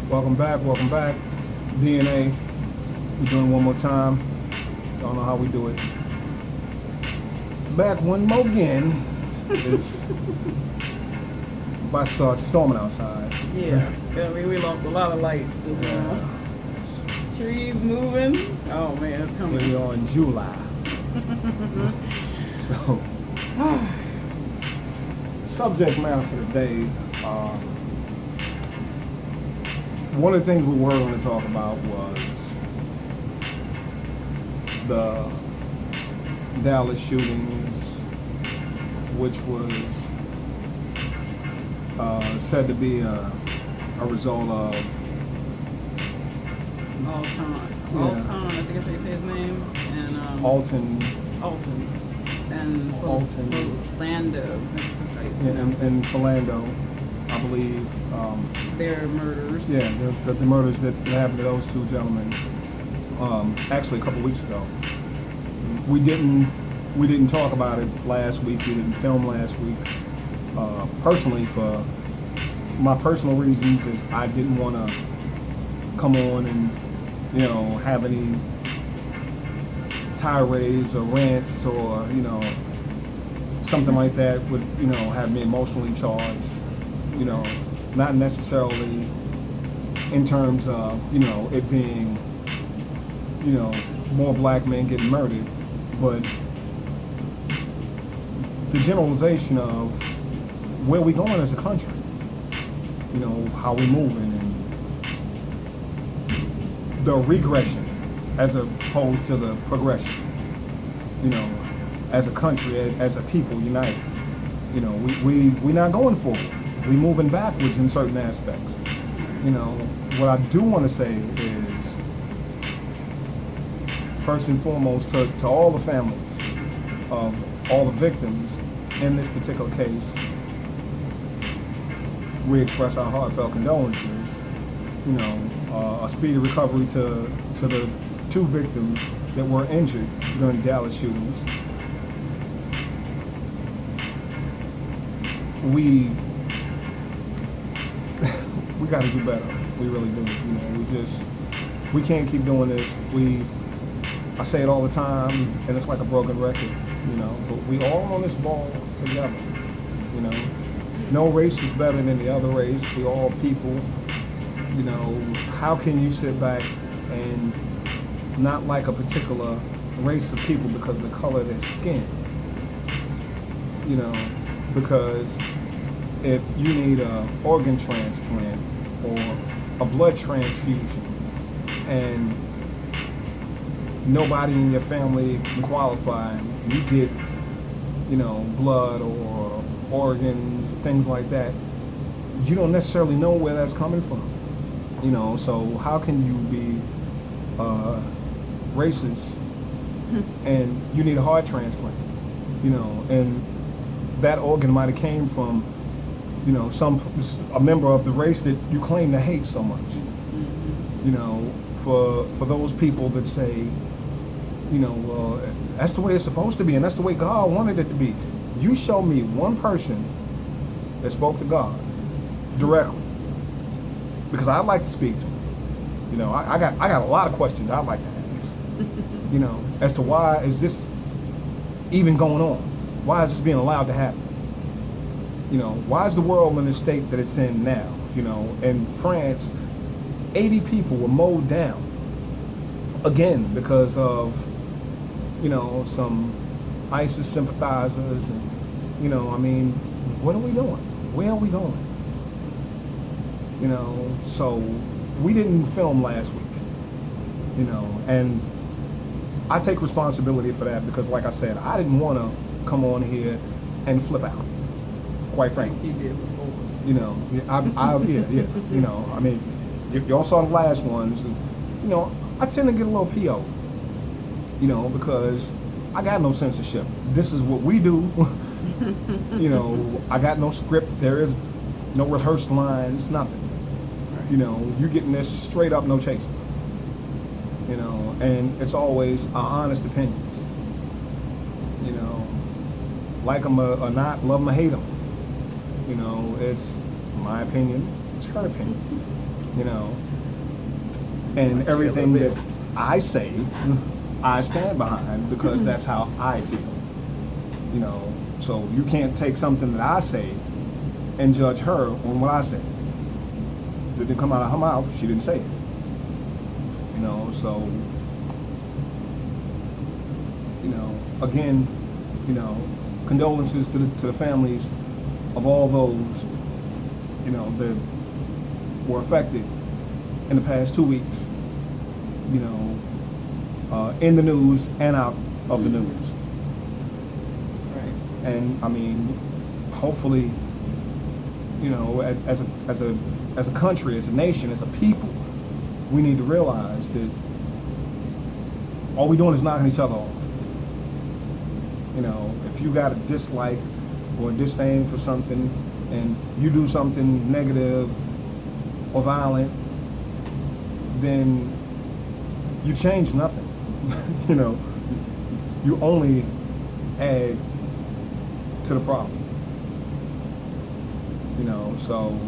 Welcome back. DNA. We're doing it one more time. Don't know how we do it. Back one more again. It's about to start storming outside. Yeah, we lost a lot of light. Just, trees moving. Oh man, it's coming. Here we are in July. So, subject matter for today. One of the things we were going to talk about was the Dallas shootings, which was said to be a result of Alton, I think I say his name, and Alton, and Philando. and Philando, I believe. Their murders. Yeah, the murders that happened to those two gentlemen. Actually, a couple weeks ago. We didn't talk about it last week. We didn't film last week. Personally, for my personal reasons, is I didn't want to come on and have any tirades or rants or something like that would have me emotionally charged. Not necessarily in terms of it being more black men getting murdered, but the generalization of where we going as a country, how we moving, and the regression as opposed to the progression, as a country, as a people united. We not going forward. We moving backwards in certain aspects. What I do want to say is, first and foremost, to all the families of all the victims in this particular case, we express our heartfelt condolences. A speedy recovery to the two victims that were injured during the Dallas shootings. We got to do better. We really do. We can't keep doing this. I say it all the time, and it's like a broken record. But we all on this ball together. No race is better than the other race. We all people. How can you sit back and not like a particular race of people because of the color of their skin? Because if you need an organ transplant or a blood transfusion and nobody in your family can qualify, and you get, blood or organs, things like that, you don't necessarily know where that's coming from. So how can you be racist and you need a heart transplant? And that organ might have came from a member of the race that you claim to hate so much. For those people that say, well, that's the way it's supposed to be and that's the way God wanted it to be. You show me one person that spoke to God directly, because I'd like to speak to him. I got a lot of questions I'd like to ask. As to why is this even going on? Why is this being allowed to happen? Why is the world in the state that it's in now? In France, 80 people were mowed down again because of some ISIS sympathizers, and what are we doing? Where are we going? So we didn't film last week, and I take responsibility for that because, like I said, I didn't want to come on here and flip out, quite frankly. You did before. Y'all saw the last ones, and I tend to get a little PO, because I got no censorship. This is what we do. I got no script. There is no rehearsed lines, nothing. You're getting this straight up, no chaser. And it's always our honest opinions. Like them or not, love them or hate them. It's my opinion, it's her opinion. you know. And everything that I say, I stand behind because that's how I feel, you know. So you can't take something that I say and judge her on what I say. If it didn't come out of her mouth, she didn't say it, you know. So, you know, again, you know, condolences to the families of all those, you know, that were affected in the past 2 weeks, you know, in the news and out of the news. Right. And I mean, hopefully, you know, as a country, as a nation, as a people, we need to realize that all we're doing is knocking each other off. You know, if you got a dislike or a disdain for something and you do something negative or violent, then you change nothing. You know, you only add to the problem. You know, so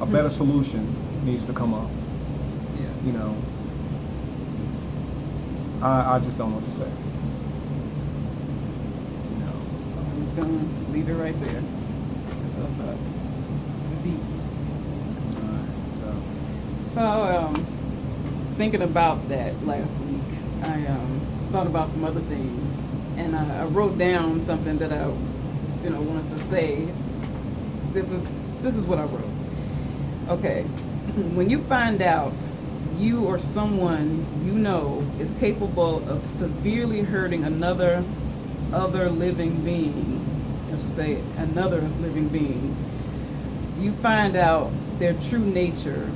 a better solution needs to come up. Yeah. You know, I just don't know what to say. You know, I'm just gonna leave it right there. That's it's deep. So, thinking about that last week, I thought about some other things, and I wrote down something that I, you know, wanted to say. This is what I wrote. Okay, when you find out you or someone you know is capable of severely hurting other living being, I should say another living being, you find out their true nature.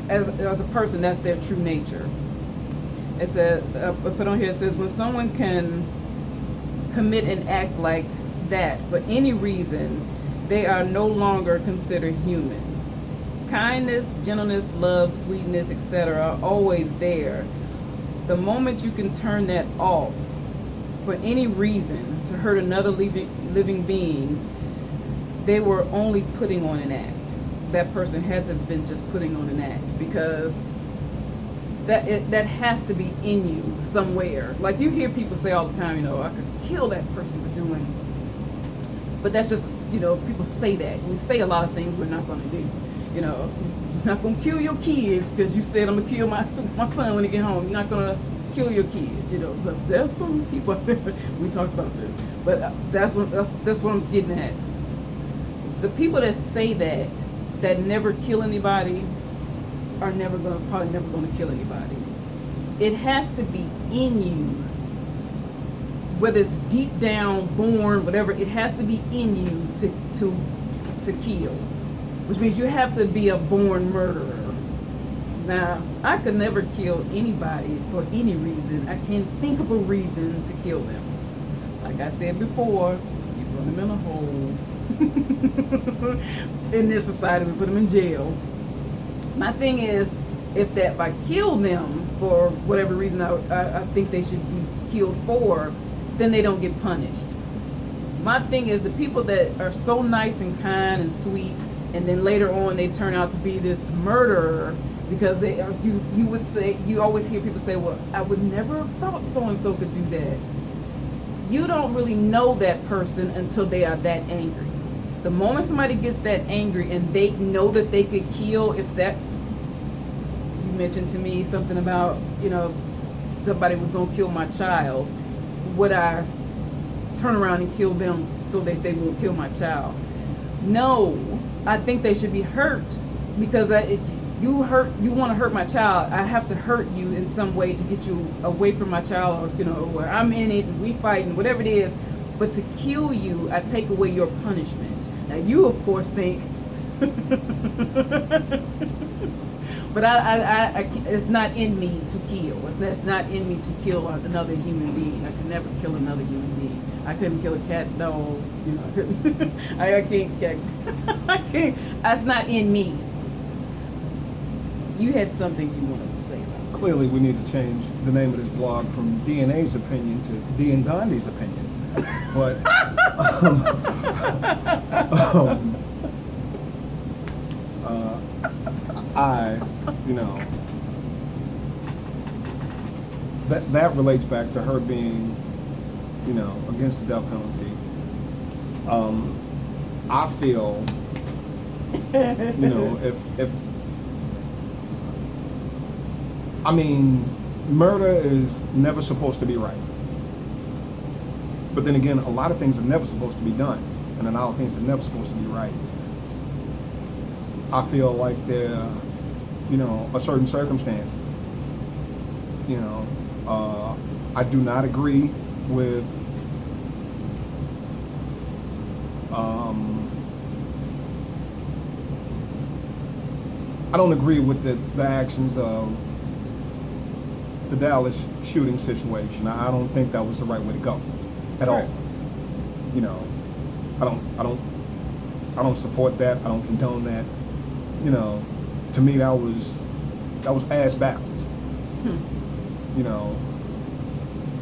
As a person, that's their true nature. It says, I put on here, it says, when someone can commit an act like that for any reason, they are no longer considered human. Kindness, gentleness, love, sweetness, etc. are always there. The moment you can turn that off for any reason to hurt another living being, they were only putting on an act. That person had to have been just putting on an act, because that has to be in you somewhere. Like you hear people say all the time, you know, I could kill that person for doing. But that's just, you know, people say that. We say a lot of things we're not going to do. You know, you're not going to kill your kids because you said I'm going to kill my son when he get home. You're not going to kill your kids. You know, so there's some people out there, we talked about this. But that's what I'm getting at. The people that say that never kill anybody are probably never going to kill anybody. It has to be in you, whether it's deep down, born, whatever. It has to be in you to kill, which means you have to be a born murderer. Now, I could never kill anybody for any reason. I can't think of a reason to kill them. Like I said before, you put them in a hole. In this society, we put them in jail. My thing is, if I kill them for whatever reason I think they should be killed for, then they don't get punished. My thing is, the people that are so nice and kind and sweet, and then later on they turn out to be this murderer because they you would say, you always hear people say, well, I would never have thought so and so could do that. You don't really know that person until they are that angry. The moment somebody gets that angry and they know that they could kill, you mentioned to me something about, you know, if somebody was going to kill my child, would I turn around and kill them so that they won't kill my child? No, I think they should be hurt, because you want to hurt my child, I have to hurt you in some way to get you away from my child, or, you know, where I'm in it and we fighting, whatever it is. But to kill you, I take away your punishment. Now you, of course, think, but I it's not in me to kill. It's not in me to kill another human being. I could never kill another human being. I couldn't kill a cat, dog. You know, I couldn't. I can't. That's not in me. You had something you wanted to say about that. Clearly, we need to change the name of this blog from DNA's opinion to D and Gandhi's opinion. But you know, that relates back to her being, you know, against the death penalty. I feel, you know, if I mean, murder is never supposed to be right. But then again, a lot of things are never supposed to be done, and a lot of things are never supposed to be right. I feel like there, you know, are certain circumstances. You know, I do not agree with I don't agree with the actions of the Dallas shooting situation. I don't think that was the right way to go at all. You know, I don't support that. I don't condone that. You know, to me that was ass backwards. You know,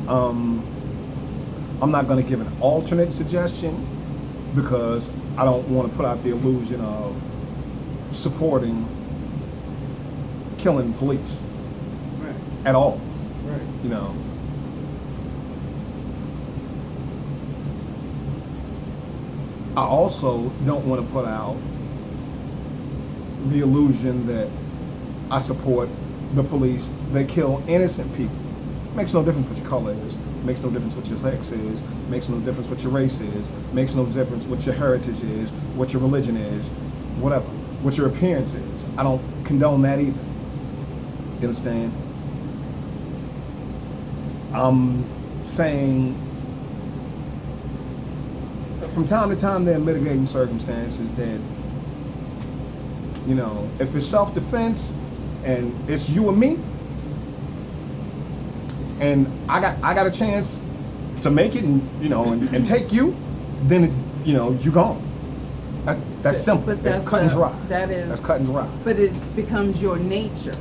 I'm not going to give an alternate suggestion because I don't want to put out the illusion of supporting killing police at all. Right. You know, I also don't want to put out the illusion that I support the police that kill innocent people. Makes no difference what your color is. Makes no difference what your sex is. Makes no difference what your race is. Makes no difference what your heritage is, what your religion is, whatever, what your appearance is. I don't condone that either. You understand? I'm saying from time to time there are mitigating circumstances that, you know, if it's self-defense and it's you and me, and I got a chance to make it and, you know, and take you, then it, you know, you gone. That's simple. But That's cut and dry. That's cut and dry. But it becomes your nature.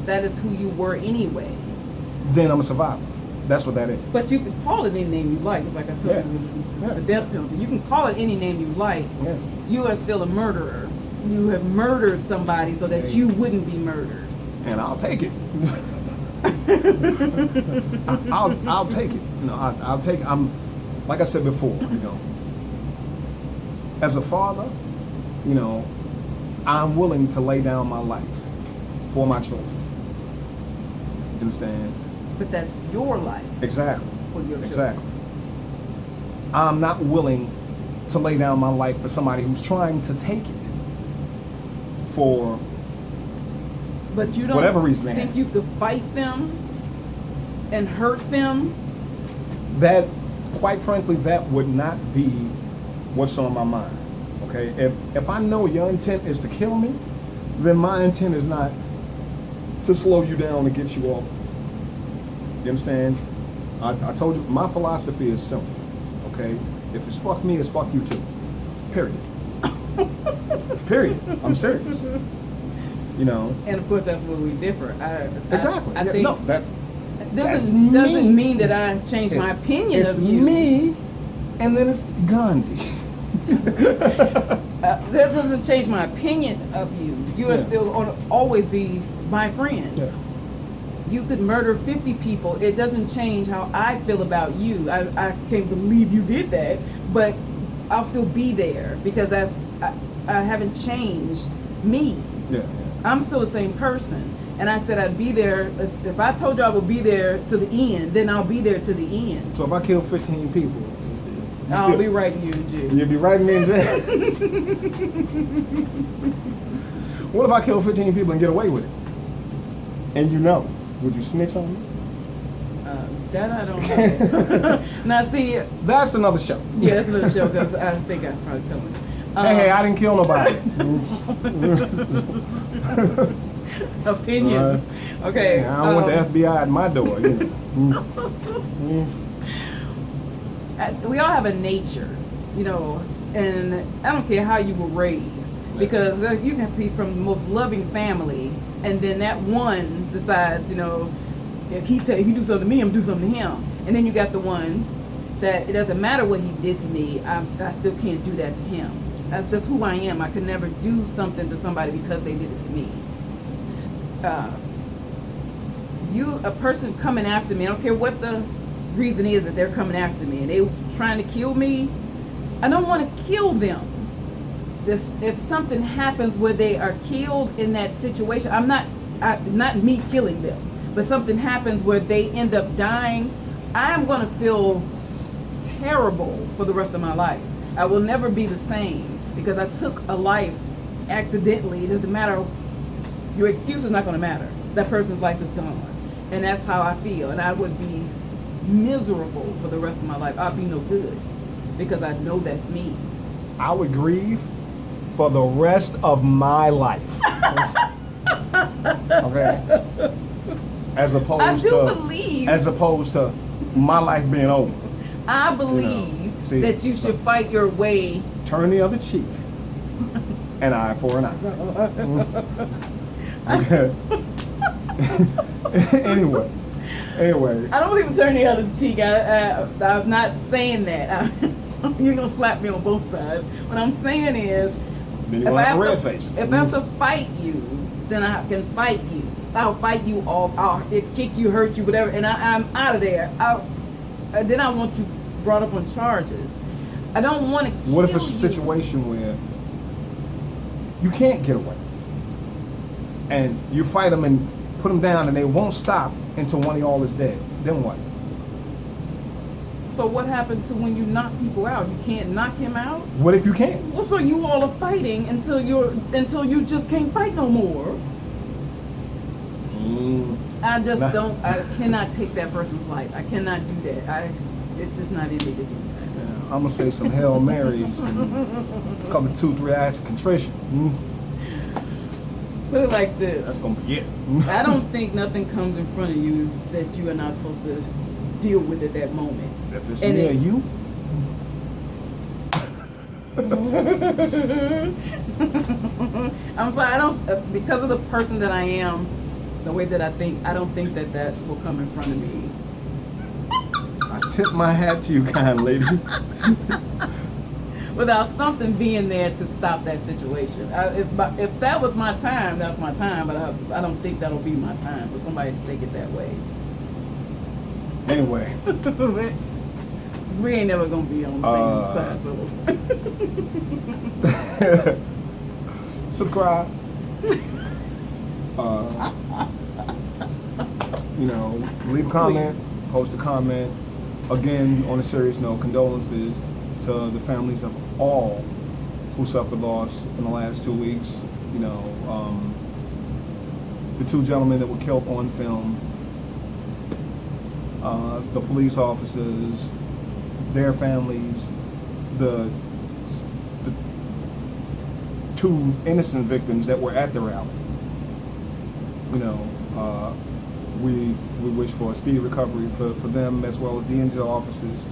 That is who you were anyway. Then I'm a survivor. That's what that is. But you can call it any name you like. It's like I told you, the death penalty. You can call it any name you like. Yeah. You are still a murderer. You have murdered somebody so that you wouldn't be murdered. And I'll take it. I'll take it. You know, I'll take it. I'm, like I said before, you know, as a father, you know, I'm willing to lay down my life for my children. You understand? But that's your life. Exactly. For your children. Exactly. I'm not willing to lay down my life for somebody who's trying to take it for but you don't whatever reason they think have. you could fight them and hurt them? That, quite frankly, that would not be what's on my mind. Okay? If I know your intent is to kill me, then my intent is not to slow you down and get you off. You understand? I told you, my philosophy is simple. Okay? If it's fuck me, it's fuck you too. Period. Period. I'm serious. You know? And of course, that's where we differ. Exactly. I think no, that doesn't mean that I change my opinion it's of you. me, and then it's Gandhi. That doesn't change my opinion of you. You are still going to always be my friend. Yeah. You could murder 50 people. It doesn't change how I feel about you. I can't believe you did that, but I'll still be there because I haven't changed me. Yeah. I'm still the same person. And I said I'd be there. If I told you I would be there to the end, then I'll be there to the end. So if I kill 15 people, I'll be writing you in jail. You'll be writing me in jail. What if I kill 15 people and get away with it? And you know, would you snitch on me? That I don't know. Now see, that's another show. Yeah, that's another show because I think I probably told you. Hey, I didn't kill nobody. Opinions. Okay. I don't want the FBI at my door. You know. We all have a nature, you know, and I don't care how you were raised, because you can be from the most loving family, and then that one decides, you know, if he do something to me, I'm gonna do something to him, and then you got the one that it doesn't matter what he did to me, I still can't do that to him. That's just who I am. I could never do something to somebody because they did it to me. a person coming after me, I don't care what the reason is that they're coming after me and they trying to kill me, I don't want to kill them. If something happens where they are killed in that situation, not me killing them, but something happens where they end up dying, I'm going to feel terrible for the rest of my life. I will never be the same because I took a life accidentally. It doesn't matter. Your excuse is not going to matter. That person's life is gone. And that's how I feel. And I would be miserable for the rest of my life. I'd be no good because I know that's me. I would grieve for the rest of my life. Okay? As opposed to my life being over. I believe that you should fight your way. Turn the other cheek. An eye for an eye. Okay. Anyway. I don't even turn the other cheek. I'm not saying that. You're going to slap me on both sides. What I'm saying is, if I have to fight you, then I can fight you. I'll fight you off. I'll kick you, hurt you, whatever, and I'm out of there. Then I want you brought up on charges. I don't want to kill you. What if it's a situation where you can't get away, and you fight them and put them down, and they won't stop until one of y'all is dead? Then what? So what happened to when you knock people out? You can't knock him out? What if you can't? Well, so you all are fighting until you just can't fight no more. I cannot take that person's life. I cannot do that. It's just not in me to do that. So. Yeah, I'm gonna say some Hail Marys and a couple 2-3 acts of contrition. Put it like this. That's gonna be it. I don't think nothing comes in front of you that you are not supposed to deal with at that moment. If it's near you. I'm sorry, because of the person that I am, the way that I think, I don't think that will come in front of me. I tip my hat to you, kind lady. Without something being there to stop that situation. If that was my time, that's my time, but I don't think that'll be my time for somebody to take it that way. Anyway. We ain't never gonna be on the same side, so. Subscribe. Leave a comment, Please. Post a comment. Again, on a serious note, condolences to the families of all who suffered loss in the last 2 weeks. The 2 gentlemen that were killed on film, the police officers, their families, the 2 innocent victims that were at the rally. We wish for a speedy recovery for them as well as the injured officers.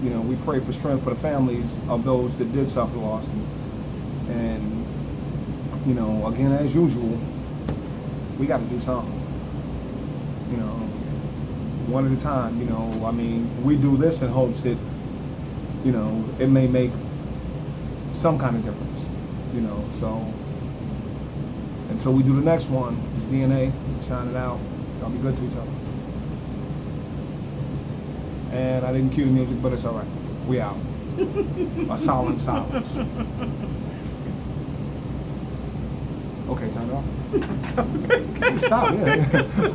We pray for strength for the families of those that did suffer losses. And, again, as usual, we got to do something. One at a time. We do this in hopes that, it may make some kind of difference. So until we do the next one, it's DNA. Signing out. Y'all be good to each other. And I didn't cue the music, but it's all right. We out. A solemn silence. Okay, turn it off. Stop, yeah.